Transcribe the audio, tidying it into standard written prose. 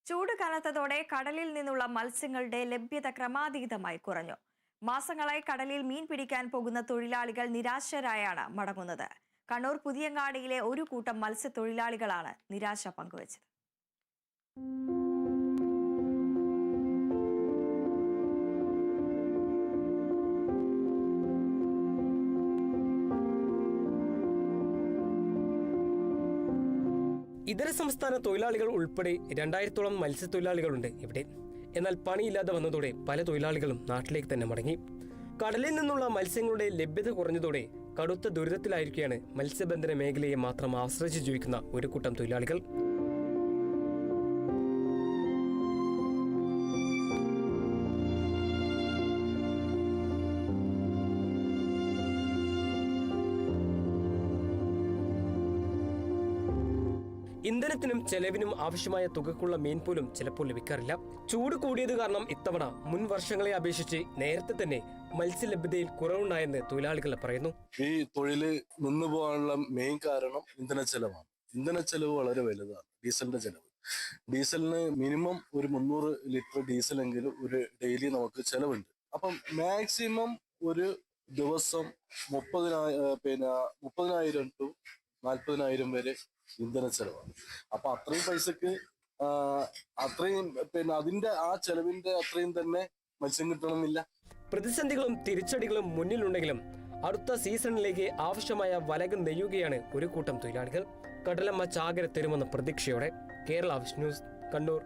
ചൂട് കനത്തതോടെ കടലിൽ നിന്നുള്ള മത്സ്യങ്ങളുടെ ലഭ്യത ക്രമാതീതമായി കുറഞ്ഞു. മാസങ്ങളായി കടലിൽ മീൻ പിടിക്കാൻ പോകുന്ന തൊഴിലാളികൾ നിരാശരായാണ് മടങ്ങുന്നത്. കണ്ണൂർ പുതിയങ്ങാടിയിലെ ഒരു കൂട്ടം മത്സ്യത്തൊഴിലാളികളാണ് നിരാശ പങ്കുവച്ചത്. ഇതര സംസ്ഥാന തൊഴിലാളികൾ ഉൾപ്പെടെ 2000-ഓളം മത്സ്യത്തൊഴിലാളികളുണ്ട് ഇവിടെ. എന്നാൽ പണിയില്ലാതെ വന്നതോടെ പല തൊഴിലാളികളും നാട്ടിലേക്ക് തന്നെ മടങ്ങി. കടലിൽ നിന്നുള്ള മത്സ്യങ്ങളുടെ ലഭ്യത കുറഞ്ഞതോടെ കടുത്ത ദുരിതത്തിലായിരിക്കുകയാണ് മത്സ്യബന്ധന മേഖലയെ മാത്രം ആശ്രയിച്ച് ജീവിക്കുന്ന ഒരു കൂട്ടം തൊഴിലാളികൾ. ഇന്ധനത്തിനും ചെലവിനും ആവശ്യമായ തുകക്കുള്ള മീൻ പോലും ചിലപ്പോൾ ലഭിക്കാറില്ല. ചൂട് കൂടിയത് കാരണം ഇത്തവണ മുൻ വർഷങ്ങളെ അപേക്ഷിച്ച് നേരത്തെ തന്നെ മത്സ്യലഭ്യതയിൽ കുറവുണ്ടായെന്ന് തൊഴിലാളികൾ പറയുന്നു. ഈ തൊഴില് നിന്നു പോകാനുള്ള മെയിൻ കാരണം ഇന്ധനച്ചെലവാണ്. ഇന്ധനച്ചെലവ് വളരെ വലുതാണ്. ഡീസലിന്റെ ചെലവ്, ഡീസലിന് മിനിമം ഒരു 300 ലിറ്റർ ഡീസലെങ്കിലും ഒരു ഡെയിലി നമുക്ക് ചെലവുണ്ട്. അപ്പം മാക്സിമം ഒരു ദിവസം 30,000 ടു 40,000 വരെ ഇന്ധന ചെലവാണ്. അപ്പൊ അത്രയും പൈസക്ക് അത്രയും അതിന്റെ ആ ചെലവിന്റെ അത്രയും തന്നെ മത്സ്യം കിട്ടണമെന്നില്ല. പ്രതിസന്ധികളും തിരിച്ചടികളും മുന്നിലുണ്ടെങ്കിലും അടുത്ത സീസണിലേക്ക് ആവശ്യമായ വലകൾ നെയ്യുകയാണ് ഒരു കൂട്ടം തൊഴിലാളികൾ. കടലമ്മ ചാകര തരുമെന്ന പ്രതീക്ഷയോടെ. Kerala vision news, Kannur.